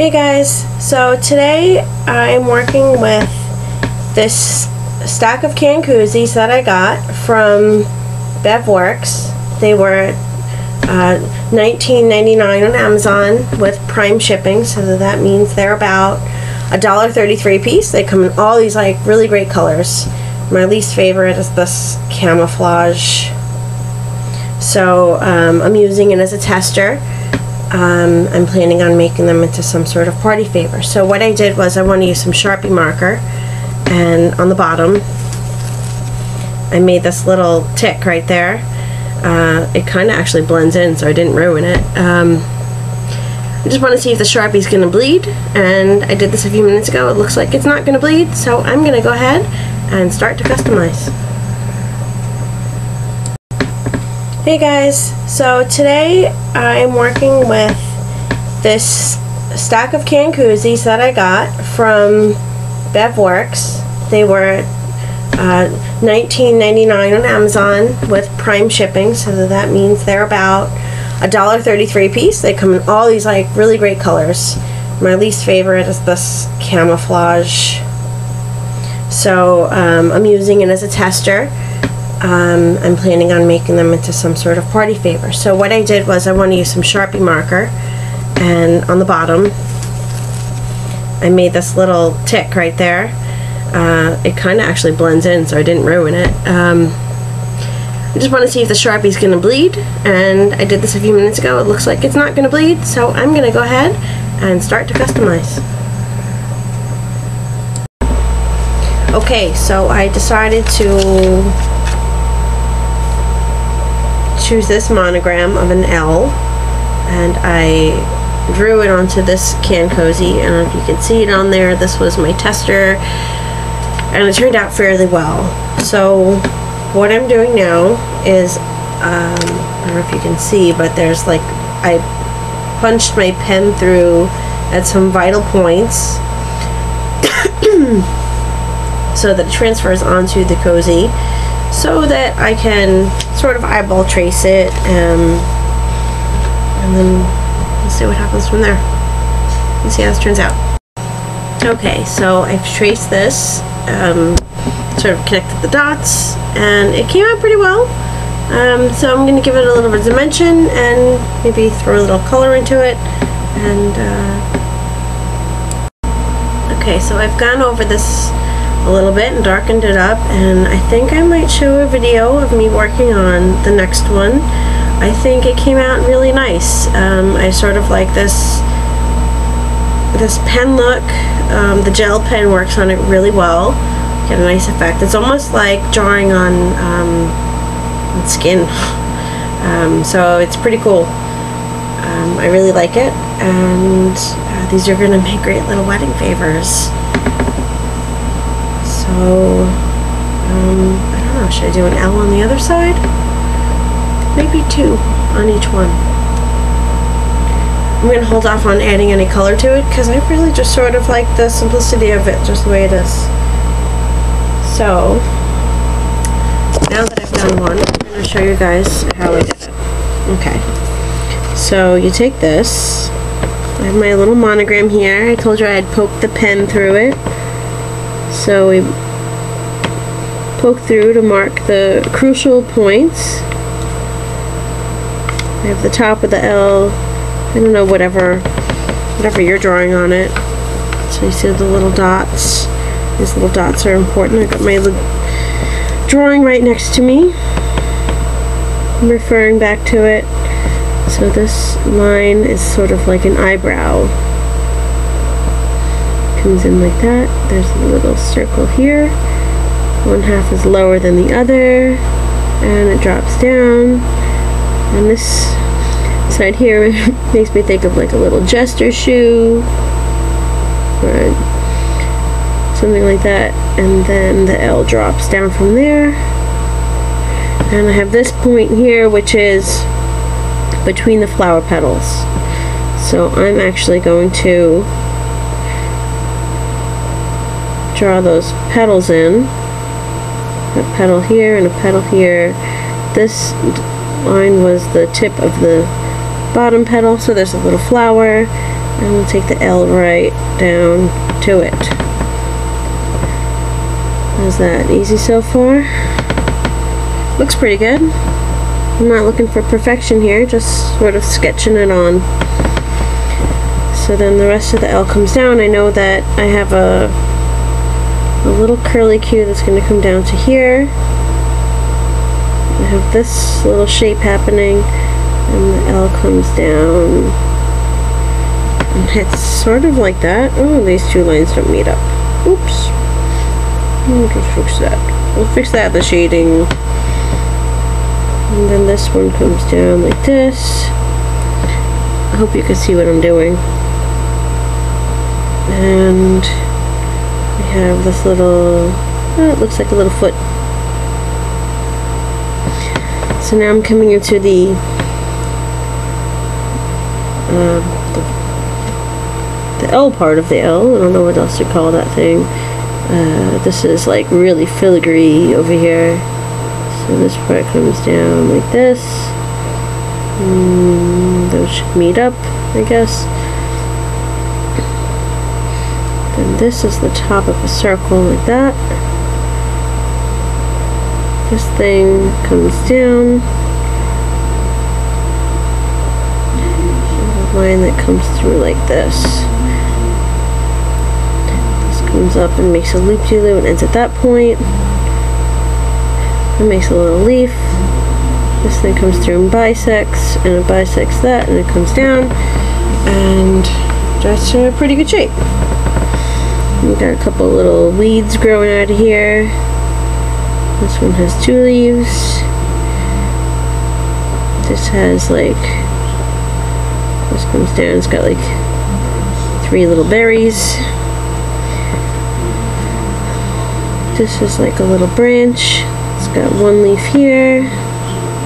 Hey guys, so today I'm working with this stack of canned koozies that I got from BevWorks. They were $19.99 on Amazon with Prime shipping, so that means they're about $1.33 a piece. They come in all these like really great colors. My least favorite is this camouflage, so I'm using it as a tester. I'm planning on making them into some sort of party favor. So what I did was I want to use some Sharpie marker, and on the bottom I made this little tick right there. It kind of actually blends in, so I didn't ruin it. I just want to see if the Sharpie's going to bleed, and I did this a few minutes ago. It looks like it's not going to bleed, so I'm going to go ahead and start to customize. Hey guys, so today I'm working with this stack of canned koozies that I got from BevWorks. They were $19.99 on Amazon with Prime shipping, so that means they're about $1.33 a piece. They come in all these like really great colors. My least favorite is this camouflage, so I'm using it as a tester. I'm planning on making them into some sort of party favor. So what I did was I want to use some Sharpie marker, and on the bottom I made this little tick right there. It kind of actually blends in, so I didn't ruin it. I just want to see if the Sharpie's going to bleed, and I did this a few minutes ago. It looks like it's not going to bleed, so I'm going to go ahead and start to customize. Okay, so I decided to choose this monogram of an L, and I drew it onto this canned cozy, and if you can see it on there, this was my tester, and it turned out fairly well. So what I'm doing now is, I don't know if you can see, but there's like, I punched my pen through at some vital points so that it transfers onto the cozy, so that I can sort of eyeball trace it, and then we'll see what happens from there. Let's see how this turns out. Okay, so I've traced this, sort of connected the dots, and it came out pretty well. So I'm going to give it a little bit of dimension and maybe throw a little color into it. And okay, so I've gone over this a little bit and darkened it up, and I think I might show a video of me working on the next one. I think it came out really nice. I sort of like this pen look. The gel pen works on it really well. Get a nice effect. It's almost like drawing on skin. So it's pretty cool. I really like it, and these are going to make great little wedding favors. So, I don't know, should I do an L on the other side? Maybe 2 on each one. I'm going to hold off on adding any color to it, because I really just sort of like the simplicity of it, just the way it is. So, now that I've done one, I'm going to show you guys how I did it. Okay, so you take this. I have my little monogram here. I told you I had poked the pen through it. So we poke through to mark the crucial points. I have the top of the L. I don't know, whatever you're drawing on it. So you see the little dots. These little dots are important. I got my drawing right next to me. I'm referring back to it. So this line is sort of like an eyebrow. Comes in like that. There's a little circle here. One half is lower than the other, and it drops down. And this side here makes me think of like a little jester shoe or something like that. And then the L drops down from there. And I have this point here, which is between the flower petals. So I'm actually going to draw those petals in. A petal here and a petal here. This line was the tip of the bottom petal, so there's a little flower, And we'll take the L right down to it. How's that? Easy so far? Looks pretty good. I'm not looking for perfection here, just sort of sketching it on. So then the rest of the L comes down. I know that I have a little curly Q that's going to come down to here. I have this little shape happening, and the L comes down. And it's sort of like that. Oh, these two lines don't meet up. Oops. We'll just fix that. We'll fix that, the shading. And then this one comes down like this. I hope you can see what I'm doing. And we have this little, it looks like a little foot. So now I'm coming into the L part of the L. I don't know what else to call that thing. This is like really filigree over here. So this part comes down like this. Those should meet up, I guess. Then this is the top of a circle like that. This thing comes down. There's a line that comes through like this. This comes up and makes a loop-de-loop and ends at that point. It makes a little leaf. This thing comes through and bisects, and it bisects that, and it comes down, and that's a pretty good shape. We've got a couple little weeds growing out of here. This one has 2 leaves. This has like, this comes down, it's got like 3 little berries. This is like a little branch. It's got 1 leaf here,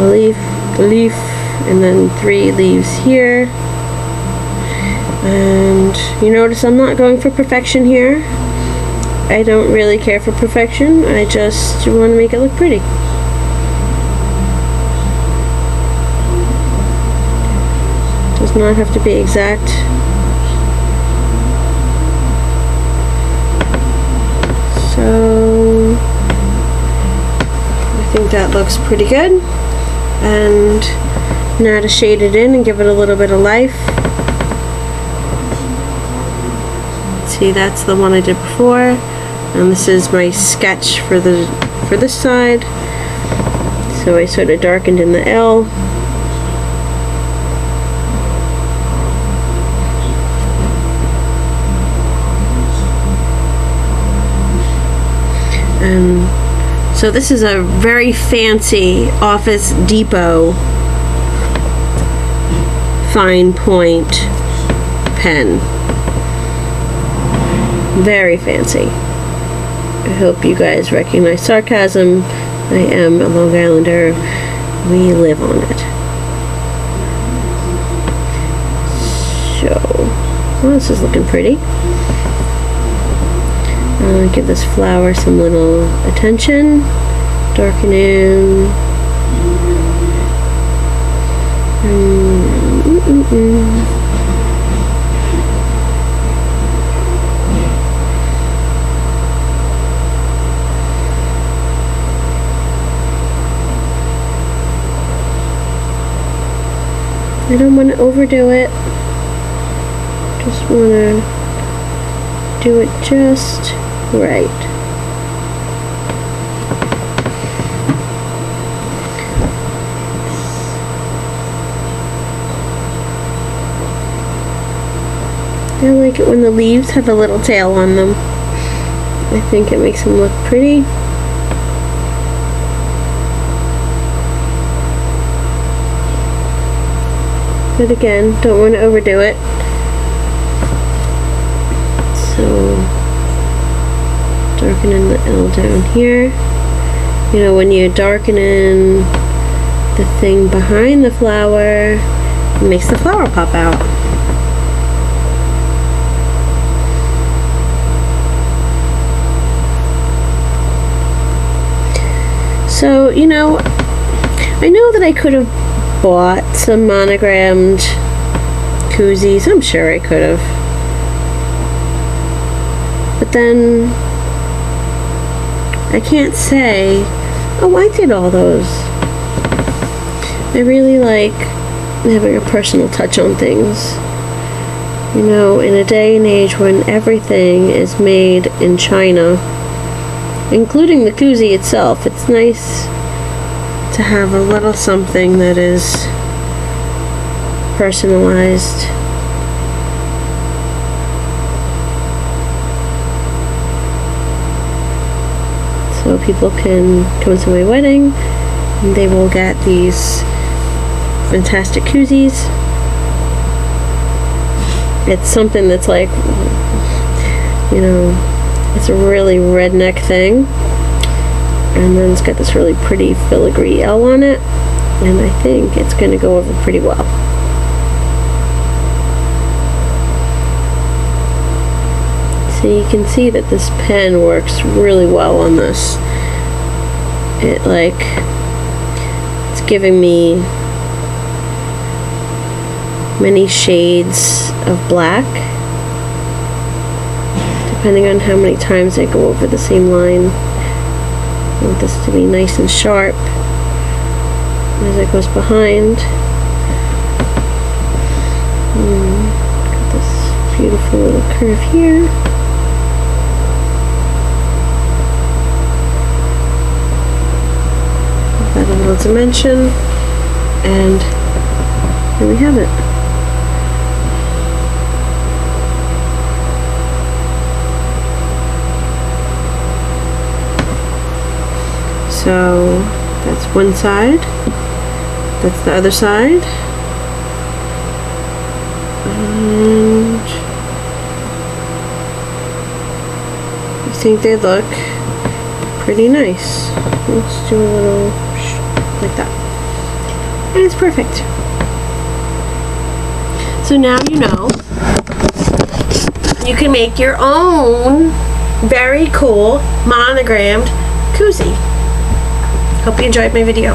a leaf, and then 3 leaves here. And you notice I'm not going for perfection here. I don't really care for perfection. I just want to make it look pretty. Does not have to be exact. So I think that looks pretty good. And now to shade it in and give it a little bit of life. See, that's the one I did before, and this is my sketch for this side. So I sort of darkened in the L. And so this is a very fancy Office Depot fine point pen. Very fancy. I hope you guys recognize sarcasm. I am a Long Islander. We live on it. So, well, this is looking pretty. Give this flower some little attention. Darken in. I don't want to overdo it. Just want to do it just right. I like it when the leaves have a little tail on them. I think it makes them look pretty. But again, don't want to overdo it. So, darkening the L down here. You know, when you darken in the thing behind the flower, it makes the flower pop out. So, you know, I know that I could have bought some monogrammed koozies. I'm sure I could have. But then I can't say, oh, I did all those. I really like having a personal touch on things. You know, in a day and age when everything is made in China, including the koozie itself, it's nice to have a little something that is personalized. So people can come to my wedding and they will get these fantastic koozies. It's something that's like, you know, it's a really redneck thing. And then it's got this really pretty filigree L on it. And I think it's going to go over pretty well. So you can see that this pen works really well on this. It's giving me many shades of black, depending on how many times I go over the same line. I want this to be nice and sharp as it goes behind. Got this beautiful little curve here. Give that a little dimension, and here we have it. So that's one side, that's the other side, and I think they look pretty nice. Let's do a little like that, and it's perfect. So now you know you can make your own very cool monogrammed koozie. Hope you enjoyed my video.